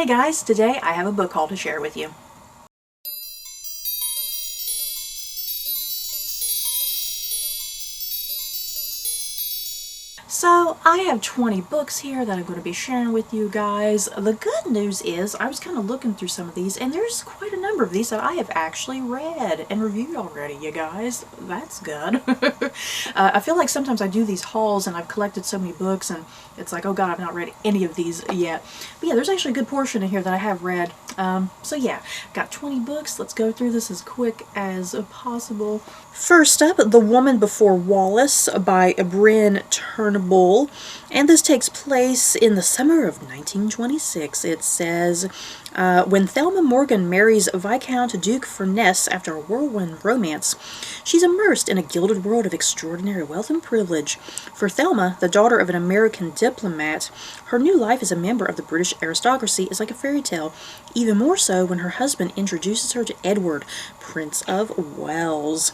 Hey guys, today I have a book haul to share with you. So I have 20 books here that I'm going to be sharing with you guys. The good news is I was kind of looking through some of these and there's quite a number of these that I have actually read and reviewed already, you guys. That's good. I feel like sometimes I do these hauls and I've collected so many books and it's like, oh god, I've not read any of these yet. But yeah, there's actually a good portion in here that I have read. So yeah, got 20 books. Let's go through this as quick as possible. First up, The Woman Before Wallace by Bryn Turnbull, and this takes place in the summer of 1926. It says, when Thelma Morgan marries Viscount Duke Furness after a whirlwind romance, she's immersed in a gilded world of extraordinary wealth and privilege. For Thelma, the daughter of an American diplomat, her new life as a member of the British aristocracy is like a fairy tale, even more so when her husband introduces her to Edward, Prince of Wales.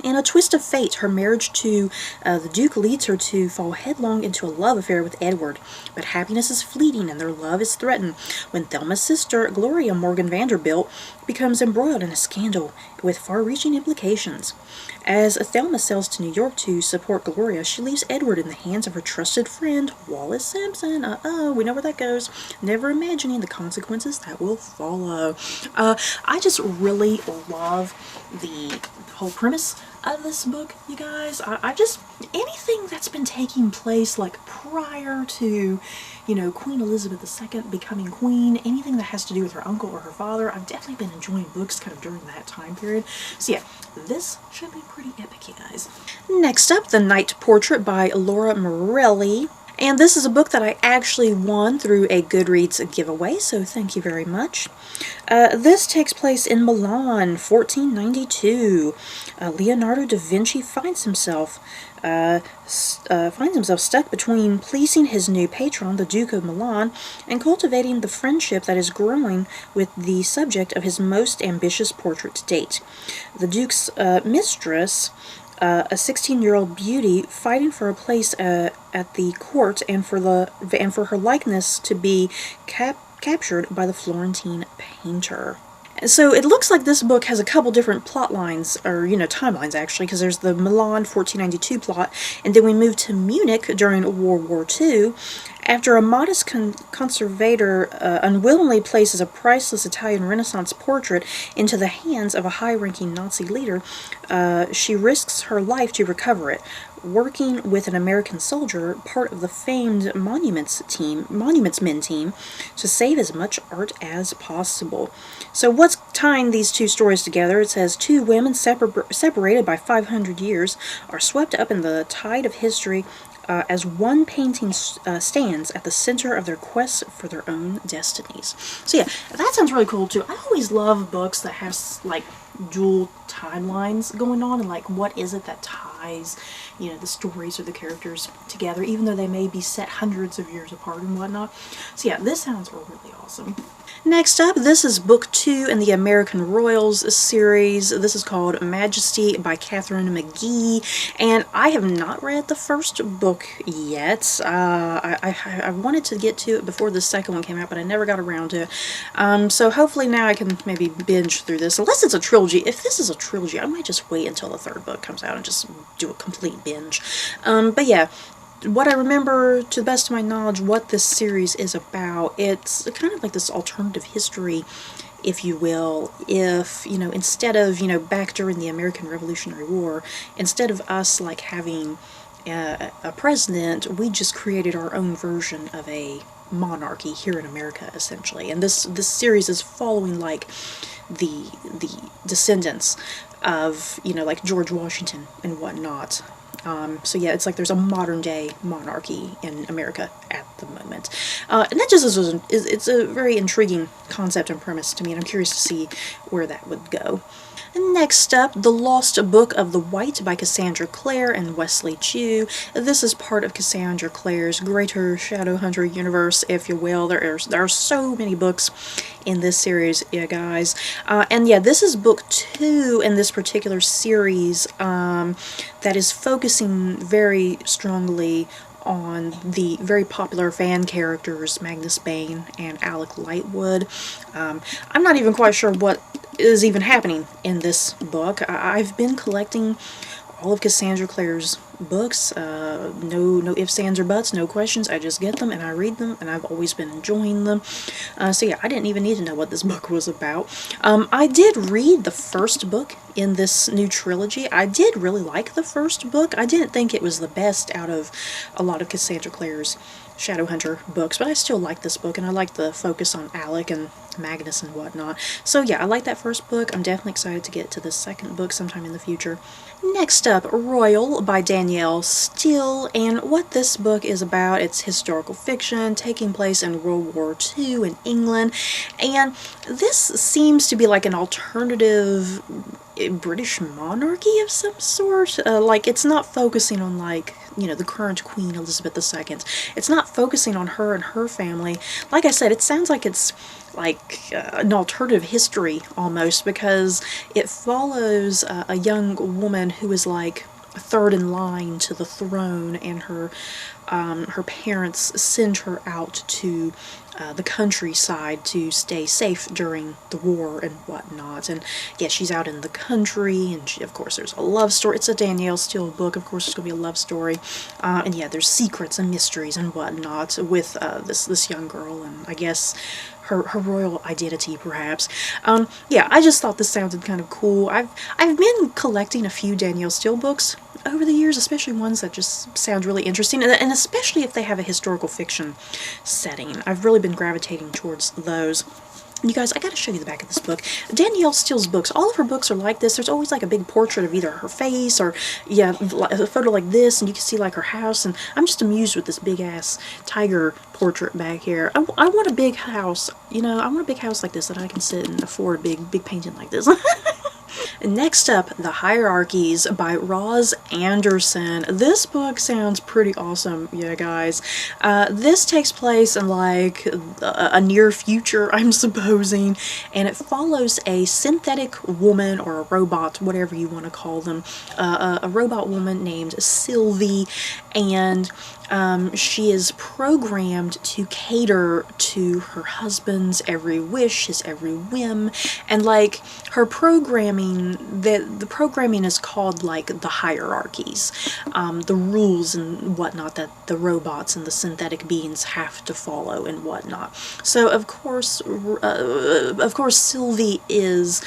In a twist of fate, her marriage to the Duke leads her to fall headlong into a love affair with Edward. But happiness is fleeting and their love is threatened when Thelma's sister, Gloria Morgan Vanderbilt, becomes embroiled in a scandal with far-reaching implications. As Thelma sails to New York to support Gloria, she leaves Edward in the hands of her trusted friend, Wallace Simpson. We know where that goes. Never imagining the consequences that will follow. I just really love the whole premise of this book, you guys. I just, anything that's been taking place like prior to, you know, Queen Elizabeth II becoming queen, anything that has to do with her uncle or her father, I've definitely been enjoying books kind of during that time period. So yeah, this should be pretty epic, you guys. Next up, The Night Portrait by Laura Morelli. And this is a book that I actually won through a Goodreads giveaway, so thank you very much. This takes place in Milan, 1492. Leonardo da Vinci finds himself stuck between pleasing his new patron, the Duke of Milan, and cultivating the friendship that is growing with the subject of his most ambitious portrait to date. The Duke's mistress, a 16-year-old beauty fighting for a place at the court and for her likeness to be captured by the Florentine painter. So it looks like this book has a couple different plot lines, or, you know, timelines actually, because there's the Milan 1492 plot, and then we move to Munich during World War II, after a modest conservator unwillingly places a priceless Italian Renaissance portrait into the hands of a high-ranking Nazi leader. She risks her life to recover it, working with an American soldier, part of the famed Monuments Men team, to save as much art as possible. So what's tying these two stories together? It says, two women separated by 500 years are swept up in the tide of history as one painting stands at the center of their quest for their own destinies. So yeah, that sounds really cool too. I always love books that have like dual timelines going on, and like what is it that ties, you know, the stories or the characters together, even though they may be set hundreds of years apart and whatnot. So yeah, this sounds really awesome. Next up, this is book 2 in the American Royals series. This is called Majesty by Katherine Mcgee, and I have not read the first book yet. I wanted to get to it before the second one came out, but I never got around to it. So hopefully now I can maybe binge through this, unless it's a trilogy. If this is a trilogy, I might just wait until the third book comes out and just do a complete binge. But yeah, what I remember, to the best of my knowledge, what this series is about, it's kind of like this alternative history, if you will. If, you know, instead of, you know, back during the American Revolutionary War, instead of us like having a president, we just created our own version of a monarchy here in America, essentially. And this series is following like the descendants of, you know, like George Washington and whatnot. So yeah, it's like there's a modern day monarchy in America at the moment. And that just it's a very intriguing concept and premise to me, and I'm curious to see where that would go. Next up, The Lost Book of the White by Cassandra Clare and Wesley Chu. This is part of Cassandra Clare's greater Shadowhunter universe, if you will. There are so many books in this series, you guys. And yeah, this is book 2 in this particular series that is focusing very strongly on the very popular fan characters Magnus Bane and Alec Lightwood. I'm not even quite sure what is even happening in this book. I've been collecting all of Cassandra Clare's books, no ifs, ands, or buts, no questions. I just get them and I read them, and I've always been enjoying them. So yeah, I didn't even need to know what this book was about. I did read the first book in this new trilogy. I did really like the first book. I didn't think it was the best out of a lot of Cassandra Clare's Shadowhunter books, but I still like this book, and I like the focus on Alec and Magnus and whatnot. So yeah, I like that first book. I'm definitely excited to get to the second book sometime in the future. Next up, Royal by Danielle Steele, and what this book is about, it's historical fiction taking place in World War II in England, and this seems to be like an alternative British monarchy of some sort. Like, it's not focusing on, like, you know, the current Queen Elizabeth II. It's not focusing on her and her family. Like I said, it sounds like it's like an alternative history almost, because it follows a young woman who is like third in line to the throne, and her parents send her out to the countryside to stay safe during the war and whatnot. And yeah, she's out in the country, and of course there's a love story. It's a Danielle Steele book, of course there's going to be a love story. And yeah, there's secrets and mysteries and whatnot with this young girl, and I guess her royal identity, perhaps. Yeah, I just thought this sounded kind of cool. I've been collecting a few Danielle Steele books over the years, especially ones that just sound really interesting, and especially if they have a historical fiction setting. I've really been gravitating towards those. You guys, I gotta show you the back of this book. Danielle Steele's books, all of her books are like this. There's always like a big portrait of either her face or, yeah, a photo like this, and you can see like her house, and I'm just amused with this big ass tiger portrait back here. I want a big house, you know, I want a big house like this that I can sit and afford a big painting like this. Next up, The Hierarchies by Roz Anderson. This book sounds pretty awesome, yeah, guys. This takes place in like a near future, I'm supposing, and it follows a synthetic woman, or a robot, whatever you want to call them, a robot woman named Sylvie, and she is programmed to cater to her husband's every wish, his every whim, and like her programming, the programming is called like the hierarchies, the rules and whatnot that the robots and the synthetic beings have to follow and whatnot. So of course Sylvie is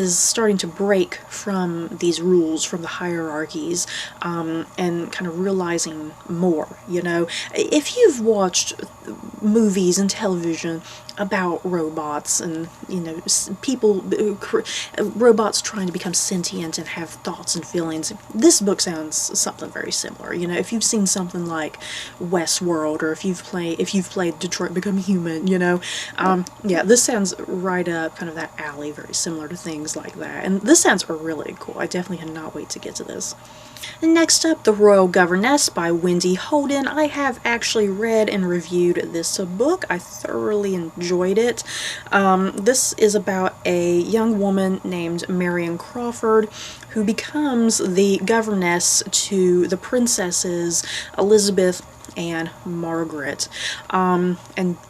starting to break from these rules, from the hierarchies, and kind of realizing more, you know. If you've watched movies and television about robots and, you know, people, robots trying to become sentient and have thoughts and feelings, this book sounds something very similar. You know, if you've seen something like Westworld, or if you've played Detroit Become Human, you know, yeah, this sounds right up kind of that alley, very similar to things like that, and this sounds really cool. I definitely cannot wait to get to this. Next up, The Royal Governess by Wendy Holden. I have actually read and reviewed this book. I thoroughly enjoyed it. This is about a young woman named Marion Crawford who becomes the governess to the princesses Elizabeth and Margaret. And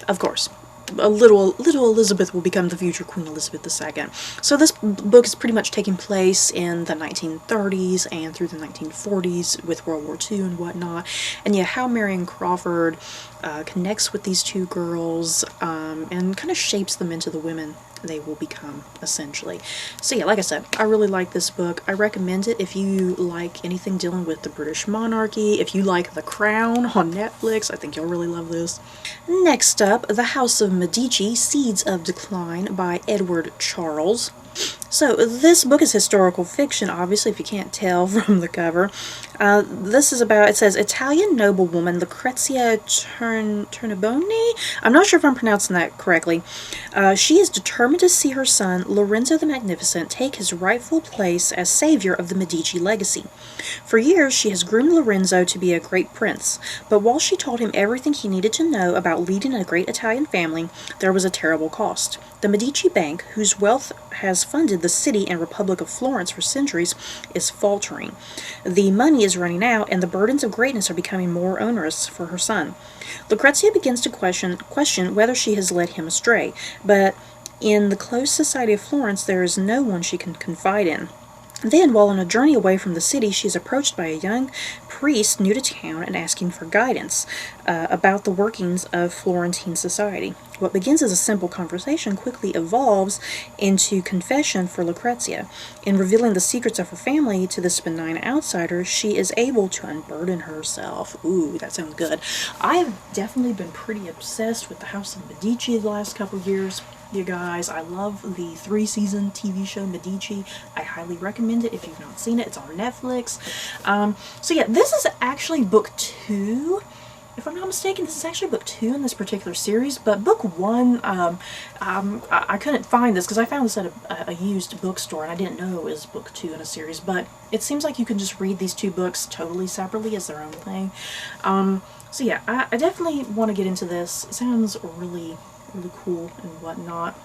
of course, little Elizabeth will become the future Queen Elizabeth II. So this book is pretty much taking place in the 1930s and through the 1940s with World War II and whatnot. And yeah, how Marion Crawford connects with these two girls and kind of shapes them into the women they will become, essentially. So yeah, like I said, I really like this book. I recommend it if you like anything dealing with the British monarchy. If you like The Crown on Netflix, I think you'll really love this. Next up, The House of Medici, Seeds of Decline by Edward Charles. So this book is historical fiction, obviously, if you can't tell from the cover. This is about, it says, Italian noblewoman Lucrezia Turnboni. I'm not sure if I'm pronouncing that correctly. She is determined to see her son, Lorenzo the Magnificent, take his rightful place as savior of the Medici legacy. For years, she has groomed Lorenzo to be a great prince, but while she taught him everything he needed to know about leading a great Italian family, there was a terrible cost. The Medici Bank, whose wealth has funded the city and Republic of Florence for centuries is faltering. The money is running out, and the burdens of greatness are becoming more onerous for her son. Lucrezia begins to question whether she has led him astray, but in the close society of Florence there is no one she can confide in. Then, while on a journey away from the city, she is approached by a young priest new to town and asking for guidance about the workings of Florentine society. What begins as a simple conversation quickly evolves into confession for Lucrezia. In revealing the secrets of her family to this benign outsider, she is able to unburden herself. Ooh, that sounds good. I have definitely been pretty obsessed with the House of Medici the last couple of years. You guys, I love the 3-season TV show Medici. I highly recommend it if you've not seen it. It's on Netflix. So yeah, this is actually book 2. If I'm not mistaken, this is actually book 2 in this particular series, but book 1, I couldn't find this because I found this at a used bookstore and I didn't know it was book 2 in a series, but it seems like you can just read these 2 books totally separately as their own thing. So yeah, I definitely want to get into this. It sounds really cool and whatnot.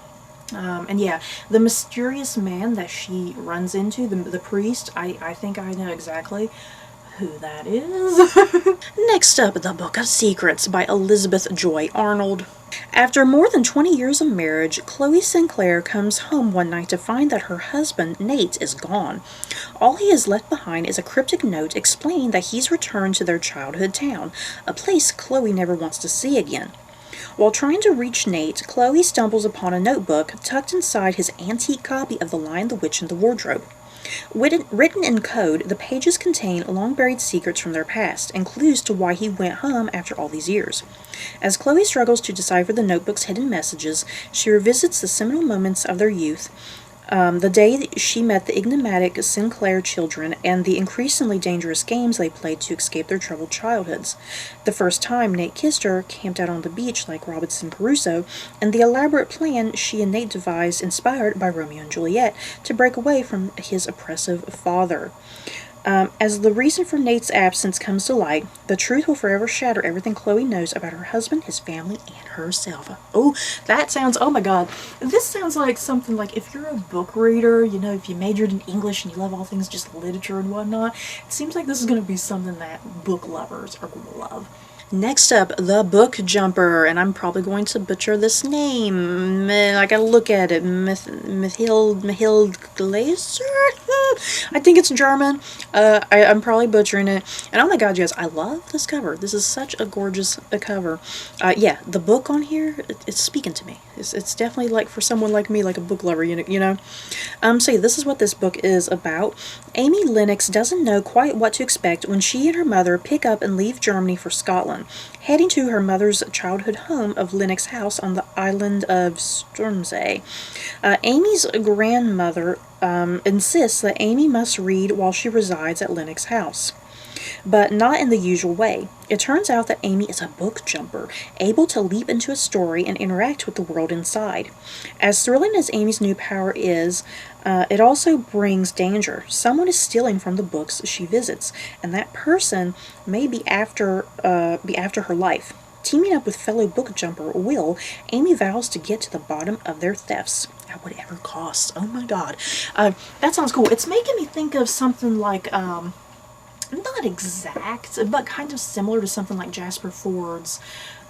And yeah, the mysterious man that she runs into, the priest, I think I know exactly who that is. Next up, The Book of Secrets by Elizabeth Joy Arnold. After more than 20 years of marriage, Chloe Sinclair comes home one night to find that her husband, Nate, is gone. All he has left behind is a cryptic note explaining that he's returned to their childhood town, a place Chloe never wants to see again. While trying to reach Nate, Chloe stumbles upon a notebook tucked inside his antique copy of The Lion, the Witch, and the Wardrobe. Written in code, the pages contain long-buried secrets from their past and clues to why he went home after all these years. As Chloe struggles to decipher the notebook's hidden messages, she revisits the seminal moments of their youth, the day that she met the enigmatic Sinclair children, and the increasingly dangerous games they played to escape their troubled childhoods. The first time Nate kissed her, camped out on the beach like Robinson Crusoe, and the elaborate plan she and Nate devised, inspired by Romeo and Juliet, to break away from his oppressive father. As the reason for Nate's absence comes to light, the truth will forever shatter everything Chloe knows about her husband, his family, and herself. Oh, that sounds, oh my god. This sounds like something like if you're a book reader, you know, if you majored in English and you love all things just literature and whatnot, it seems like this is going to be something that book lovers are going to love. Next up, The Book Jumper, and I'm probably going to butcher this name. I gotta look at it. Mahild Glaser? I think it's German. I'm probably butchering it. And oh my god, you guys, I love this cover. This is such a gorgeous cover. Yeah, the book on here, it's speaking to me. It's definitely like for someone like me, like a book lover, you know. So yeah, this is what this book is about. Amy Lennox doesn't know quite what to expect when she and her mother pick up and leave Germany for Scotland, heading to her mother's childhood home of Lennox House on the island of Stormsay. Amy's grandmother insists that Amy must read while she resides at Lennox House, but not in the usual way. It turns out that Amy is a book jumper, able to leap into a story and interact with the world inside. As thrilling as Amy's new power is, it also brings danger. Someone is stealing from the books she visits, and that person may be after her life. Teaming up with fellow book jumper Will, Amy vows to get to the bottom of their thefts at whatever cost. Oh my god. That sounds cool. It's making me think of something like, not exact, but kind of similar to something like Jasper Ford's,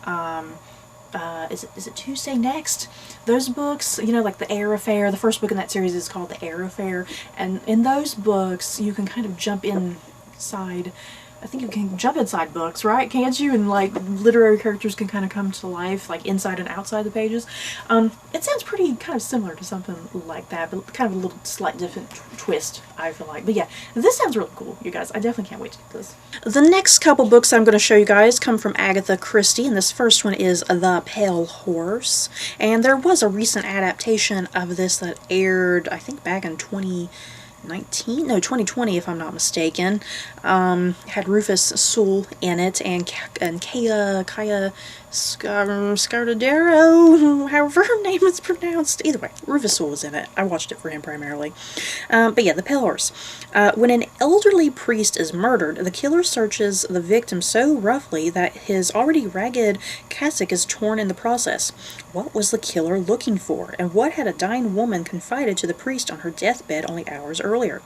is it Tuesday Next? Those books, you know, like The Air Affair. The first book in that series is called The Air Affair, and in those books you can kind of jump inside. I think you can jump inside books, right? Can't you? And like literary characters can kind of come to life, like inside and outside the pages. It sounds pretty kind of similar to something like that, but kind of a little slight different twist, I feel like. But yeah, this sounds really cool, you guys. I definitely can't wait to get this. The next couple books I'm going to show you guys come from Agatha Christie, and this first one is The Pale Horse. And there was a recent adaptation of this that aired, I think, back in 2020 if I'm not mistaken. Had Rufus Sewell in it, and Kaya Scardadero, however however her name is pronounced. Either way, Rufus Sewell was in it. I watched it for him primarily. But yeah, the Pale Horse. When an elderly priest is murdered, the killer searches the victim so roughly that his already ragged cassock is torn in the process. What was the killer looking for, and what had a dying woman confided to the priest on her deathbed only hours earlier?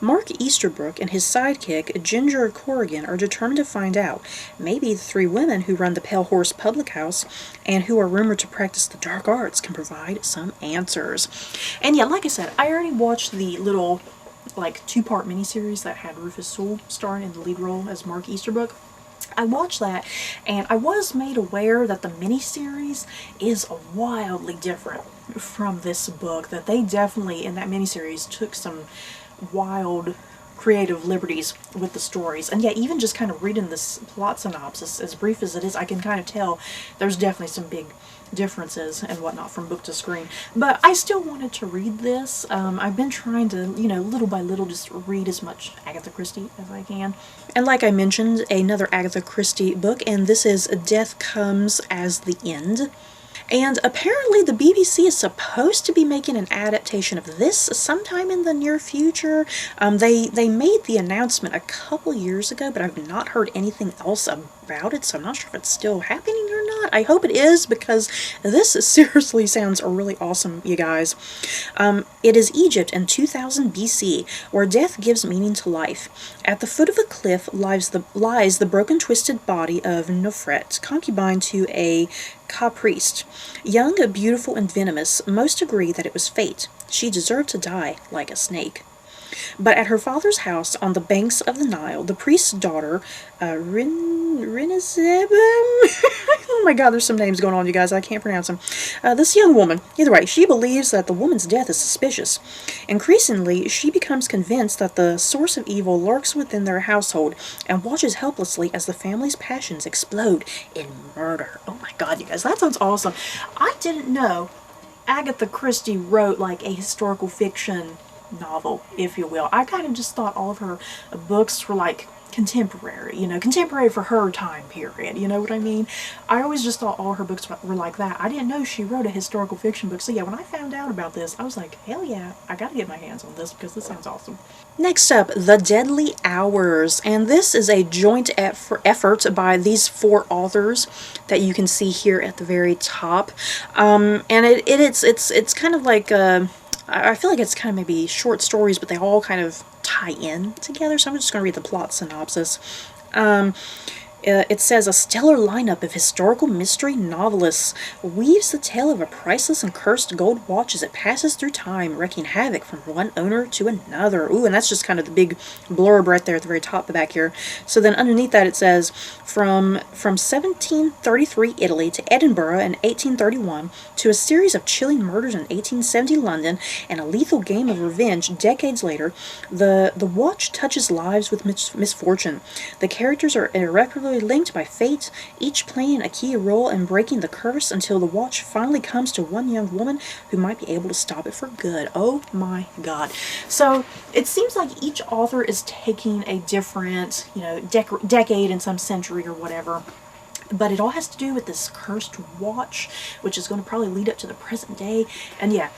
Mark Easterbrook and his sidekick, Ginger Corrigan, are determined to find out. Maybe the three women who run the Pale Horse public house and who are rumored to practice the dark arts can provide some answers. And yeah, like I said, I already watched the little, like, two-part miniseries that had Rufus Sewell starring in the lead role as Mark Easterbrook. I watched that, and I was made aware that the miniseries is wildly different from this book, that they definitely, in that miniseries, took some wild creative liberties with the stories. And yeah, even just kind of reading this plot synopsis, as brief as it is, I can kind of tell there's definitely some big differences and whatnot from book to screen. But I still wanted to read this. I've been trying to, little by little just read as much Agatha Christie as I can. And like I mentioned, another Agatha Christie book, and this is Death Comes as the End. And apparently the BBC is supposed to be making an adaptation of this sometime in the near future. They made the announcement a couple years ago, but I've not heard anything else about it, so I'm not sure if it's still happening or not. I hope it is, because this seriously sounds really awesome, you guys. It is Egypt in 2000 BC, where death gives meaning to life. At the foot of a cliff lies the broken, twisted body of Nofret, concubine to a Ka priest. Young, beautiful, and venomous, most agree that it was fate. She deserved to die like a snake. But at her father's house on the banks of the Nile, the priest's daughter, Rinazeb, oh my god, there's some names going on, you guys, I can't pronounce them. This young woman, either way, she believes that the woman's death is suspicious. Increasingly, she becomes convinced that the source of evil lurks within their household and watches helplessly as the family's passions explode in murder. Oh my god, you guys, that sounds awesome. I didn't know Agatha Christie wrote like a historical fiction novel, if you will. I kind of just thought all of her books were like contemporary, contemporary for her time period, you know what I mean? I always just thought all her books were like that. I didn't know she wrote a historical fiction book. So yeah, when I found out about this, I was like, hell yeah, I gotta get my hands on this because this sounds awesome. Next up, The Deadly Hours, and this is a joint effort by these four authors that you can see here at the very top. And it's kind of like I feel like it's kind of maybe short stories, but they all kind of tie in together, so I'm just going to read the plot synopsis. It says, a stellar lineup of historical mystery novelists weaves the tale of a priceless and cursed gold watch as it passes through time, wreaking havoc from one owner to another. Ooh, and that's just kind of the big blurb right there at the very top back here. So then underneath that it says, from 1733 Italy to Edinburgh in 1831, to a series of chilling murders in 1870 London, and a lethal game of revenge decades later, the watch touches lives with misfortune. The characters are irreparably linked by fate, each playing a key role in breaking the curse until the watch finally comes to one young woman who might be able to stop it for good. Oh my god. So it seems like each author is taking a different, decade in some century or whatever. But it all has to do with this cursed watch, which is going to probably lead up to the present day. And yeah,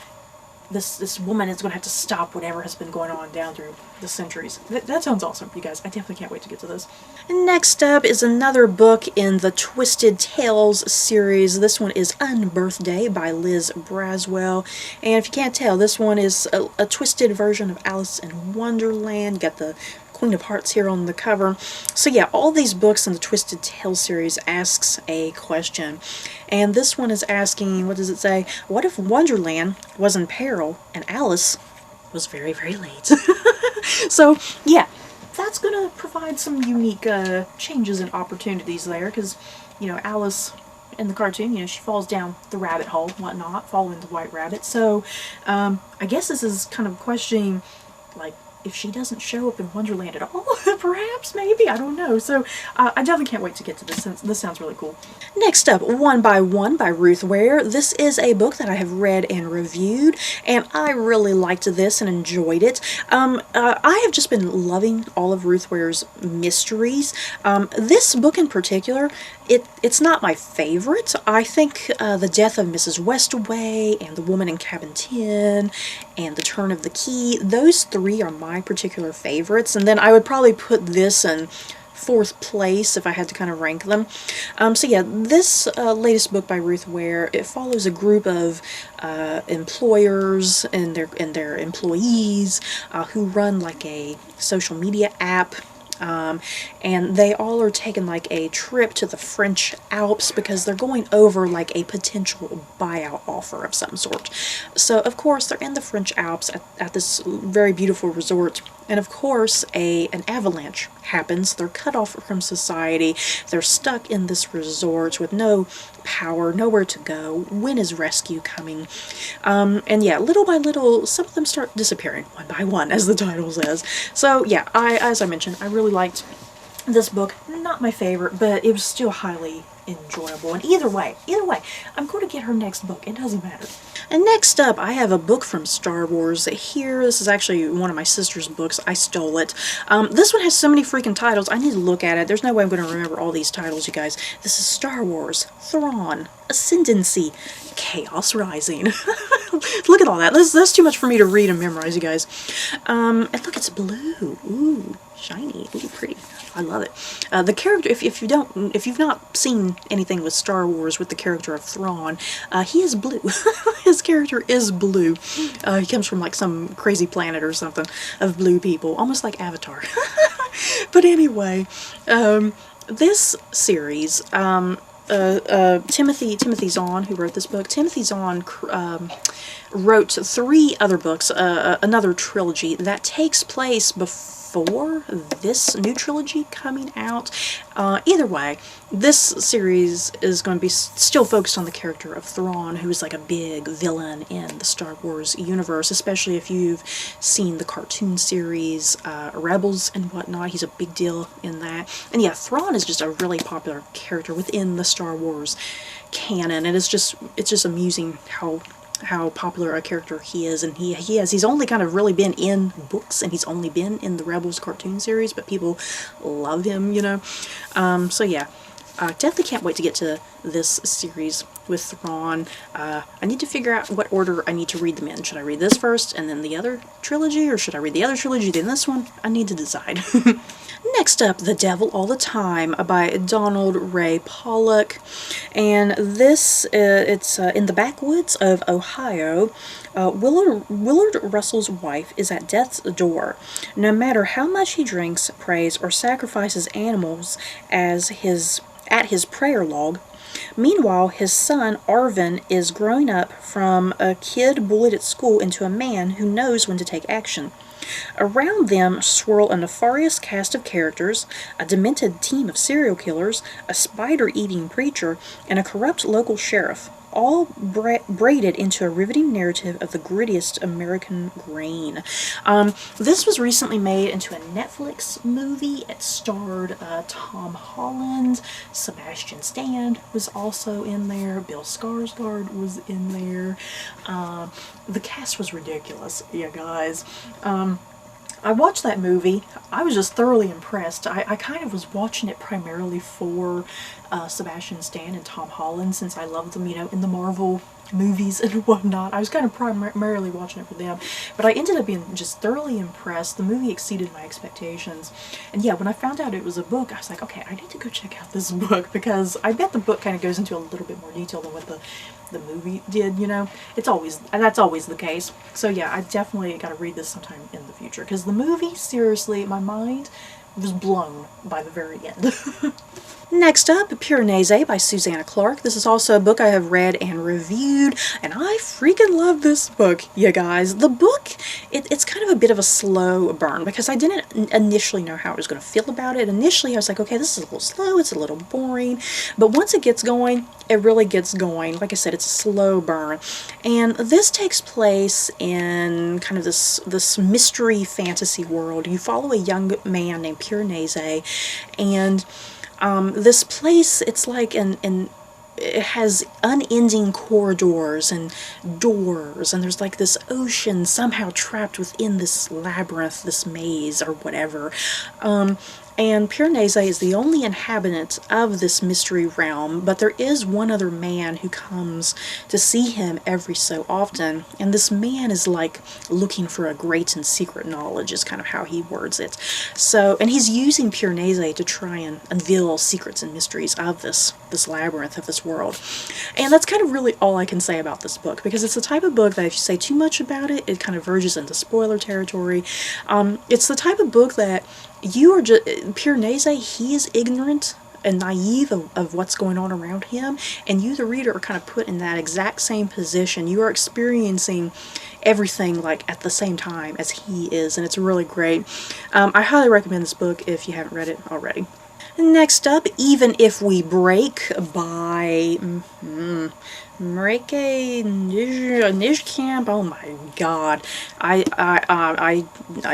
this woman is going to have to stop whatever has been going on down through the centuries. That sounds awesome, you guys. I definitely can't wait to get to this. And next up is another book in the Twisted Tales series. This one is Unbirthday by Liz Braswell. And if you can't tell, this one is a twisted version of Alice in Wonderland. Got the Queen of Hearts here on the cover. So yeah, all these books in the Twisted Tales series asks a question. And this one is asking, what does it say? What if Wonderland was in peril and Alice was very, very late? So yeah, that's going to provide some unique changes and opportunities there, because, Alice in the cartoon, she falls down the rabbit hole, whatnot, following the white rabbit. So I guess this is kind of questioning, like, if she doesn't show up in Wonderland at all, perhaps, maybe, I don't know. So I definitely can't wait to get to this. This sounds really cool. Next up, One by One by Ruth Ware. This is a book that I have read and reviewed, and I really liked this and enjoyed it. I have just been loving all of Ruth Ware's mysteries. This book in particular It's not my favorite. I think The Death of Mrs. Westaway and The Woman in Cabin 10 and The Turn of the Key, those three are my particular favorites. And then I would probably put this in fourth place if I had to kind of rank them. So yeah, this latest book by Ruth Ware, it follows a group of employers and their employees who run like a social media app. And they all are taking like a trip to the French Alps because they're going over like a potential buyout offer of some sort. So of course they're in the French Alps at this very beautiful resort, and of course an avalanche happens. They're cut off from society. They're stuck in this resort with no power, nowhere to go. When is rescue coming? And yeah, little by little, some of them start disappearing one by one, as the title says. So yeah, as I mentioned, I really liked this book. Not my favorite, but it was still highly enjoyable. And either way, I'm going to get her next book. It doesn't matter. And next up, I have a book from Star Wars here. This is actually one of my sister's books. I stole it. This one has so many freaking titles. I need to look at it. There's no way I'm going to remember all these titles, you guys. This is Star Wars, Thrawn, Ascendancy, Chaos Rising. Look at all that. That's too much for me to read and memorize, you guys. And look, it's blue. Ooh, shiny. Ooh, pretty. I love it. The character, if you've not seen anything with Star Wars with the character of Thrawn, he is blue. His character is blue. He comes from like some crazy planet or something of blue people, almost like Avatar. But anyway, this series, Timothy Zahn, who wrote this book, Timothy Zahn wrote 3 other books, another trilogy that takes place before this new trilogy coming out. Either way, this series is going to be still focused on the character of Thrawn, who is like a big villain in the Star Wars universe, especially if you've seen the cartoon series Rebels and whatnot. He's a big deal in that. And yeah, Thrawn is just a really popular character within the Star Wars canon, and it's just amusing how popular a character he is. And he's only kind of really been in books, and he's only been in the Rebels cartoon series, but people love him, you know. So yeah, definitely can't wait to get to this series with Thrawn. I need to figure out what order I need to read them in. Should I read this first and then the other trilogy, or should I read the other trilogy then this one? I need to decide. Next up, The Devil All the Time by Donald Ray Pollock. And this, it's in the backwoods of Ohio. Willard Russell's wife is at death's door. No matter how much he drinks, prays, or sacrifices animals at his prayer log. Meanwhile, his son, Arvin, is growing up from a kid bullied at school into a man who knows when to take action. Around them swirl a nefarious cast of characters, a demented team of serial killers, a spider-eating preacher, and a corrupt local sheriff, all braided into a riveting narrative of the grittiest American grain. This was recently made into a Netflix movie. It starred Tom Holland, Sebastian Stan was also in there, Bill Skarsgård was in there. The cast was ridiculous, yeah, guys. I watched that movie. I was just thoroughly impressed. I kind of was watching it primarily for Sebastian Stan and Tom Holland, since I love them, you know, in the Marvel movies and whatnot. I was kind of primarily watching it for them, but I ended up being just thoroughly impressed. The movie exceeded my expectations. And yeah, when I found out it was a book, I was like, okay, I need to go check out this book, because I bet the book kind of goes into a little bit more detail than what the movie did, you know. That's always the case. So yeah, I definitely got to read this sometime in the future, because the movie, seriously, my mind was blown by the very end. Next up, Piranese by Suzanna Clarke. This is also a book I have read and reviewed, and I freaking love this book, you guys. The book, it's kind of a bit of a slow burn, because I didn't initially know how I was going to feel about it. Initially, I was like, okay, this is a little slow, it's a little boring, but once it gets going, it really gets going. Like I said, it's a slow burn. And this takes place in kind of this mystery fantasy world. You follow a young man named Piranese, and this place, it's like it has unending corridors and doors, and there's like this ocean somehow trapped within this labyrinth, this maze or whatever. And Piranese is the only inhabitant of this mystery realm, but there is one other man who comes to see him every so often, and this man is like looking for a great and secret knowledge is kind of how he words it. So, and he's using Piranese to try and unveil secrets and mysteries of this labyrinth of this world. And that's kind of really all I can say about this book, because it's the type of book that if you say too much about it, it kind of verges into spoiler territory. It's the type of book that you are just, Piranese, he is ignorant and naive of what's going on around him, and you, the reader, are kind of put in that exact same position. You are experiencing everything like at the same time as he is, and it's really great. I highly recommend this book if you haven't read it already. Next up, Even If We Break by Marike Nijkamp. Oh my god. I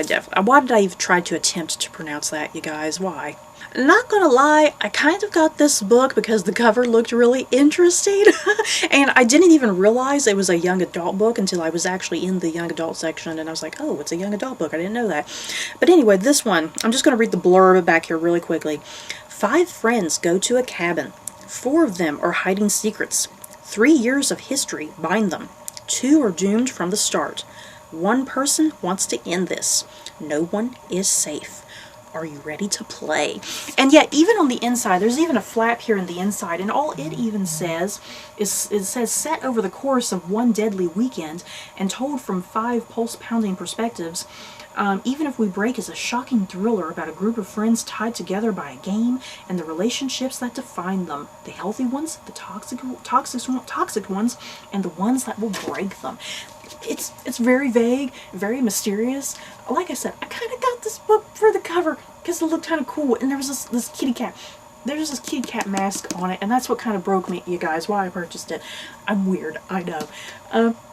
definitely, why did I even try to attempt to pronounce that, you guys? Why? Not gonna lie, I kind of got this book because the cover looked really interesting, and I didn't even realize it was a young adult book until I was actually in the young adult section, and I was like, oh, it's a young adult book, I didn't know that. But anyway, this one, I'm just gonna read the blurb back here really quickly. 5 friends go to a cabin. 4 of them are hiding secrets. 3 years of history bind them. 2 are doomed from the start. 1 person wants to end this. No one is safe. Are you ready to play? And yet, even on the inside, there's even a flap here in the inside, and all it even says is, it says, set over the course of 1 deadly weekend and told from 5 pulse-pounding perspectives. Even If We Break is a shocking thriller about a group of friends tied together by a game and the relationships that define them. The healthy ones, the toxic ones, and the ones that will break them. It's very vague, very mysterious. Like I said, I kind of got this book for the cover because it looked kind of cool, and there was this kitty cat. There's this kitty cat mask on it, and that's what kind of broke me, you guys, why I purchased it. I'm weird, I know.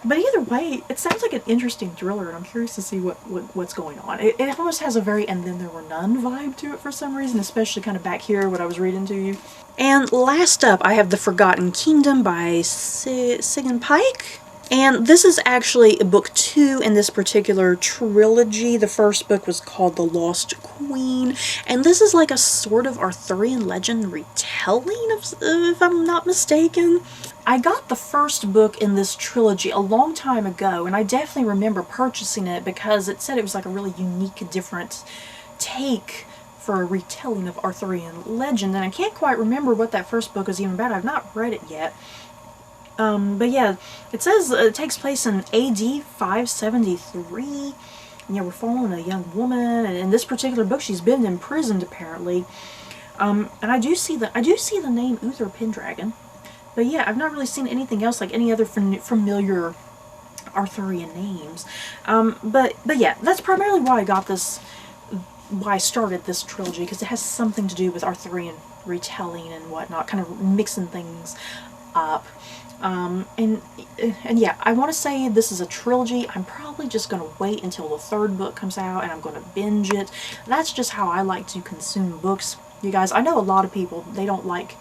But either way, it sounds like an interesting thriller, and I'm curious to see what's going on. It almost has a very And Then There Were None vibe to it for some reason, especially kind of back here, what I was reading to you. And last up, I have The Forgotten Kingdom by Singh and Pike. And this is actually book 2 in this particular trilogy. The first book was called The Lost Queen, and this is like a sort of Arthurian legend retelling, if I'm not mistaken. I got the first book in this trilogy a long time ago, and I definitely remember purchasing it because it said it was like a really unique, different take for a retelling of Arthurian legend, and I can't quite remember what that first book was even about. I've not read it yet. But yeah, it says it takes place in AD 573. And yeah, we're following a young woman, and in this particular book, she's been imprisoned apparently. And I do see the name Uther Pendragon. But yeah, I've not really seen anything else like any other familiar Arthurian names. But yeah, that's primarily why I got this, why I started this trilogy, because it has something to do with Arthurian retelling and whatnot, kind of mixing things up. And yeah, I want to say this is a trilogy. I'm probably just going to wait until the 3rd book comes out and I'm going to binge it. That's just how I like to consume books, you guys. I know a lot of people, they don't like,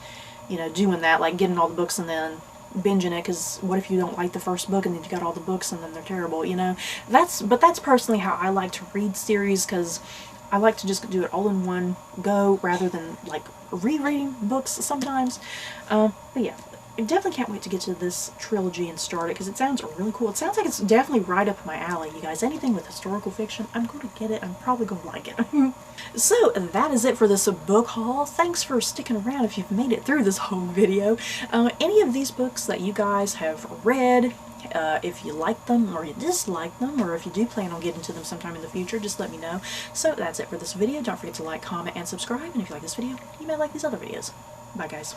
doing that, like getting all the books and then binging it, because what if you don't like the first book and then you got all the books and then they're terrible, But that's personally how I like to read series, because I like to just do it all in one go rather than like rereading books sometimes. But yeah. I definitely can't wait to get to this trilogy and start it, because it sounds really cool. It sounds like it's definitely right up my alley, you guys. Anything with historical fiction, I'm going to get it. I'm probably going to like it. So, that is it for this book haul. Thanks for sticking around if you've made it through this whole video. Any of these books that you guys have read, if you like them or you dislike them, or if you do plan on getting to them sometime in the future, just let me know. So, that's it for this video. Don't forget to like, comment, and subscribe. And if you like this video, you may like these other videos. Bye, guys.